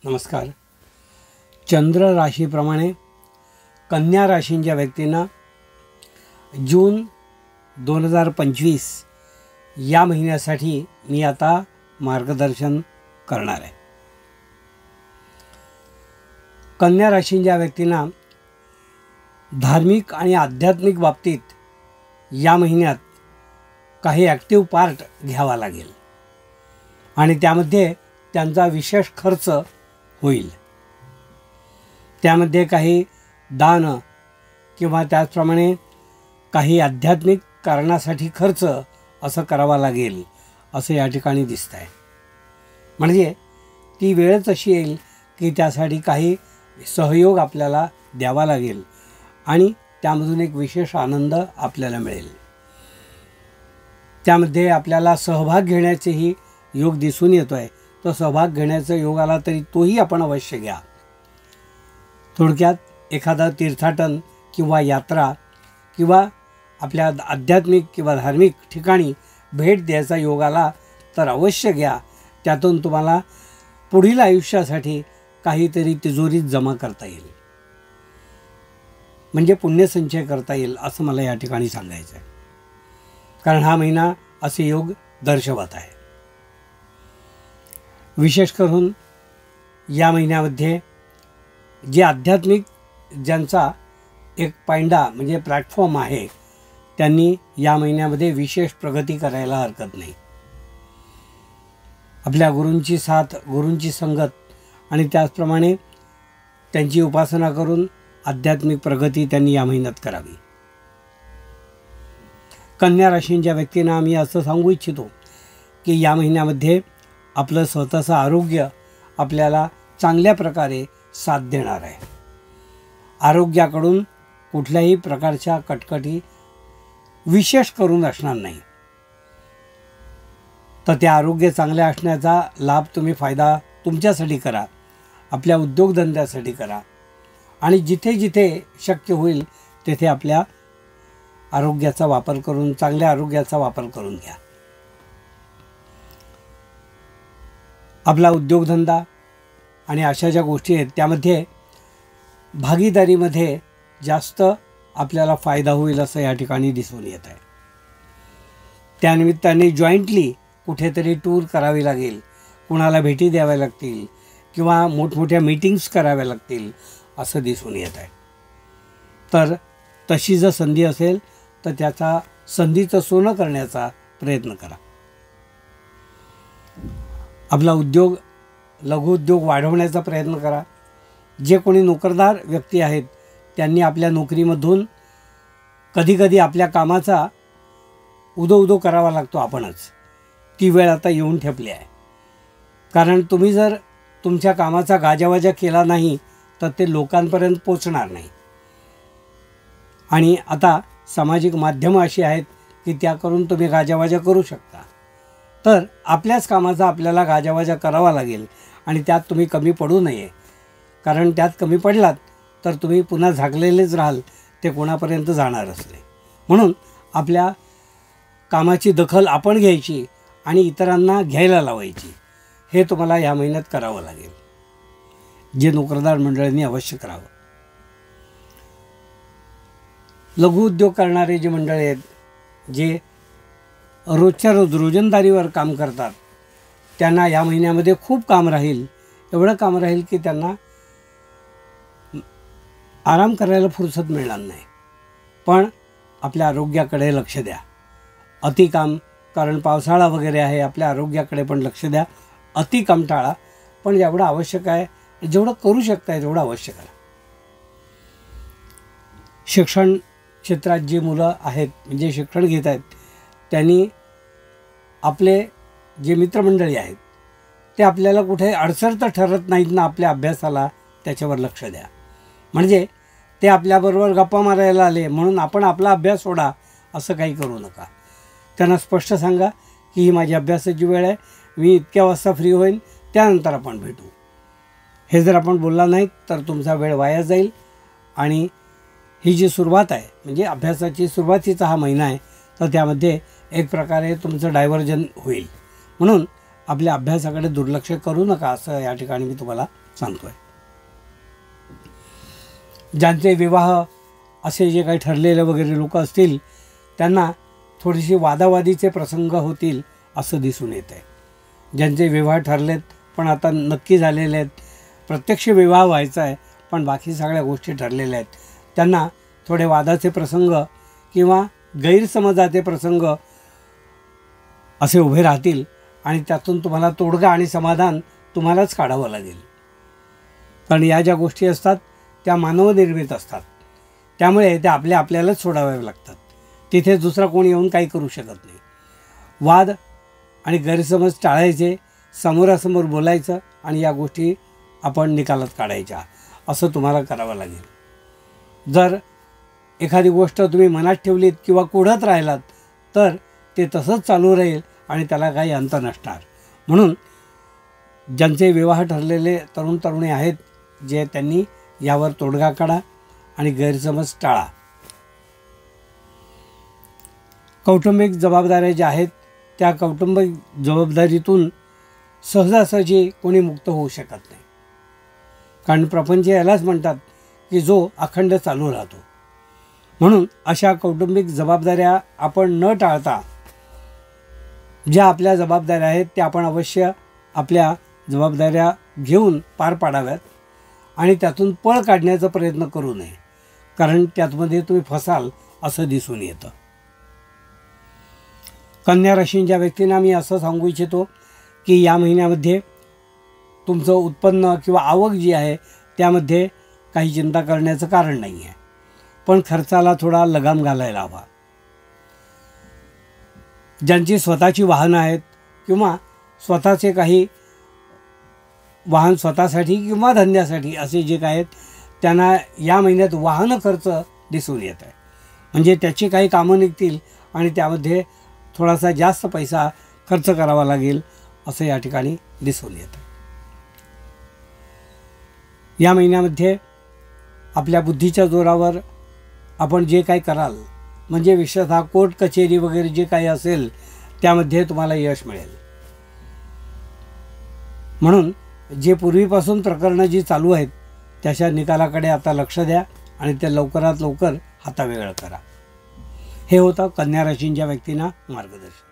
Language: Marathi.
नमस्कार. चंद्र राशीप्रमाणे कन्या राशींच्या व्यक्तींना जून 2025 या महिन्यासाठी मी आता मार्गदर्शन करणार आहे. कन्या राशींच्या व्यक्तींना धार्मिक आणि आध्यात्मिक बाबतीत या महिन्यात काही ॲक्टिव्ह पार्ट घ्यावा लागेल आणि त्यामध्ये त्यांचा विशेष खर्च होईल. त्यामध्ये काही दान किंवा त्याचप्रमाणे काही आध्यात्मिक कारणासाठी खर्च असं करावा लागेल असं या ठिकाणी दिसतं आहे. म्हणजे ती वेळच अशी येईल की त्यासाठी काही सहयोग आपल्याला द्यावा लागेल आणि त्यामधून एक विशेष आनंद आपल्याला मिळेल. त्यामध्ये आपल्याला सहभाग घेण्याचेही योग दिसून येतो आहे. तो सहभाग घेण्याचा योग आला तरी तोही आपण अवश्य घ्या. थोडक्यात एखादा तीर्थाटन किंवा यात्रा किंवा आपल्या आध्यात्मिक किंवा धार्मिक ठिकाणी भेट द्यायचा योग आला तर अवश्य घ्या. त्यातून तुम्हाला पुढील आयुष्यासाठी काहीतरी तिजोरीत जमा करता येईल, म्हणजे पुण्यसंचय करता येईल असं मला या ठिकाणी सांगायचं आहे. कारण हा महिना असे योग दर्शवत आहे. विशेष करून या महिन्यामध्ये जे आध्यात्मिक ज्यांचा एक पायंडा म्हणजे प्लॅटफॉर्म आहे त्यांनी या महिन्यामध्ये विशेष प्रगती करायला हरकत नाही. आपल्या गुरूंची साथ, गुरूंची संगत आणि त्याचप्रमाणे त्यांची उपासना करून आध्यात्मिक प्रगती त्यांनी या महिन्यात करावी. कन्या राशींच्या व्यक्तींना आम्ही असं सांगू इच्छितो की या महिन्यामध्ये आपलं स्वतःचं आरोग्य आपल्याला चांगल्या प्रकारे साथ देणार आहे. आरोग्याकडून कुठल्याही प्रकारच्या कटकटी विशेष करून असणार नाही. तर त्या आरोग्य चांगल्या असण्याचा लाभ तुम्ही फायदा तुमच्यासाठी करा, आपल्या उद्योगधंद्यासाठी करा आणि जिथे जिथे शक्य होईल तेथे आपल्या आरोग्याचा वापर करून, चांगल्या आरोग्याचा वापर करून घ्या. आपला उद्योगधंदा आणि अशा ज्या गोष्टी आहेत त्यामध्ये भागीदारीमध्ये जास्त आपल्याला फायदा होईल असं या ठिकाणी दिसून येत आहे. त्यानिमित्ताने जॉईंटली कुठेतरी टूर करावी लागेल, कुणाला भेटी द्याव्या लागतील किंवा मोठमोठ्या मीटिंग्स कराव्या लागतील असं दिसून येत आहे. तर तशी जर संधी असेल तर त्याचा संधीचं सोनं करण्याचा प्रयत्न करा. आपला उद्योग, लघुउद्योग वाढवण्याचा प्रयत्न करा. जे कोणी नोकरदार व्यक्ती आहेत त्यांनी आपल्या नोकरीमधून कधीकधी आपल्या कामाचा उदो करावा लागतो आपणच. ती वेळ आता येऊन ठेपली आहे. कारण तुम्ही जर तुमच्या कामाचा गाजावाजा केला नाही तर ते लोकांपर्यंत पोचणार नाही. आणि आता सामाजिक माध्यमं अशी आहेत की त्या करून तुम्ही गाजावाजा करू शकता. तर आपल्याच कामाचा आपल्याला गाजावाजा करावा लागेल आणि त्यात तुम्ही कमी पडू नये. कारण त्यात कमी पडलात तर तुम्ही पुन्हा झाकलेलेच राहाल, ते कोणापर्यंत जाणारच नाही. म्हणून आपल्या कामाची दखल आपण घ्यायची आणि इतरांना घ्यायला लावायची. हे तुम्हाला या महिन्यात करावं लागेल, जे नोकरदार मंडळींनी अवश्य करावं. लघुउद्योग करणारे जे मंडळी आहेत, जे रोजच्या रोज रोजंदारीवर काम करतात, त्यांना या महिन्यामध्ये खूप काम राहील. एवढं काम राहील की त्यांना आराम करायला फुरसत मिळणार नाही. पण आपल्या आरोग्याकडे लक्ष द्या. अति काम, कारण पावसाळा वगैरे आहे, आपल्या आरोग्याकडे पण लक्ष द्या. अति काम टाळा, पण जेवढं आवश्यक आहे, जेवढं करू शकताय तेवढं अवश्य करा. शिक्षण क्षेत्रात जी मुलं आहेत, म्हणजे शिक्षण घेत आहेत, त्यांनी आपले जे मित्रमंडळी आहेत ते आपल्याला कुठे अडचण तर ठरत नाहीत ना आपल्या अभ्यासाला, त्याच्यावर लक्ष द्या. म्हणजे ते आपल्याबरोबर गप्पा मारायला आले म्हणून आपण आपला अभ्यास सोडा असं काही करू नका. त्यांना स्पष्ट सांगा की ही माझी अभ्यासाची वेळ आहे, मी इतक्या वाजता फ्री होईन, त्यानंतर आपण भेटू. हे जर आपण बोलला नाहीत तर तुमचा वेळ वाया जाईल. आणि ही जी सुरुवात आहे, म्हणजे अभ्यासाची सुरुवातीचा हा महिना आहे, तर त्यामध्ये एक प्रकारे तुमचं डायव्हर्जन होईल. म्हणून आपल्या अभ्यासाकडे दुर्लक्ष करू नका असं या ठिकाणी मी तुम्हाला सांगतोय. ज्यांचे विवाह असे जे काही ठरलेले वगैरे लोक असतील त्यांना थोडीशी वादावादीचे प्रसंग होतील असं दिसून येत आहे. ज्यांचे विवाह ठरलेत पण आता नक्की झालेले आहेत, प्रत्यक्ष विवाह व्हायचा आहे पण बाकी सगळ्या गोष्टी ठरलेल्या आहेत, त्यांना थोडे वादाचे प्रसंग किंवा गैरसमजाचे प्रसंग असे उभे राहतील आणि त्यातून तुम्हाला तोडगा आणि समाधान तुम्हालाच काढावं लागेल. कारण या ज्या गोष्टी असतात त्या मानवनिर्मित असतात, त्यामुळे त्या आपल्यालाच सोडाव्या लागतात. तिथे दुसरा कोणी येऊन काही करू शकत नाही. वाद आणि गैरसमज टाळायचे, समोरासमोर बोलायचं आणि या गोष्टी आपण निकालात काढायच्या, असं तुम्हाला करावं लागेल. जर एखादी गोष्ट तुम्ही मनात ठेवलीत किंवा कुढत राहिलात तर ते तसंच चालू राहील आणि त्याला काही अंत नसणार. म्हणून ज्यांचे विवाह ठरलेले तरुण तरुणी आहेत जे त्यांनी यावर तोडगा काढा आणि गैरसमज टाळा. कौटुंबिक जबाबदाऱ्या ज्या आहेत त्या कौटुंबिक जबाबदारीतून सहजासहजी कोणी मुक्त होऊ शकत नाही. कारण प्रपंच यालाच म्हणतात की जो अखंड चालू राहतो. म्हणून अशा कौटुंबिक जबाबदाऱ्या आपण न टाळता ज्या आपल्या जबाबदाऱ्या आहेत त्या आपण अवश्य आपल्या जबाबदाऱ्या घेऊन पार पाडाव्यात आणि त्यातून पळ काढण्याचा प्रयत्न करू नये, कारण त्यातमध्ये तुम्ही फसाल असं दिसून येतं. कन्या राशींच्या व्यक्तींना मी असं सांगू इच्छितो की या महिन्यामध्ये तुमचं उत्पन्न किंवा आवक जी आहे त्यामध्ये काही चिंता करण्याचं कारण नाही आहे, पण खर्चाला थोडा लगाम घालायला हवा. ज्यांची स्वतःची वाहनं आहेत किंवा स्वतःचे काही वाहन स्वतःसाठी किंवा धंद्यासाठी असे जे काय आहेत त्यांना या महिन्यात वाहन खर्च दिसून येत आहे. म्हणजे त्याची काही कामं निघतील आणि त्यामध्ये थोडासा जास्त पैसा खर्च करावा लागेल असं या ठिकाणी दिसून येतं. या महिन्यामध्ये आपल्या बुद्धीच्या जोरावर आपण जे काही कराल, म्हणजे विशेषतः कोर्ट कचेरी वगैरे जे काही असेल त्यामध्ये तुम्हाला यश मिळेल. म्हणून जे पूर्वीपासून प्रकरणं जी चालू आहेत त्याच्या निकालाकडे आता लक्ष द्या आणि ते लवकरात लवकर हातावेगळं करा. हे होतं कन्या राशींच्या व्यक्तींना मार्गदर्शन.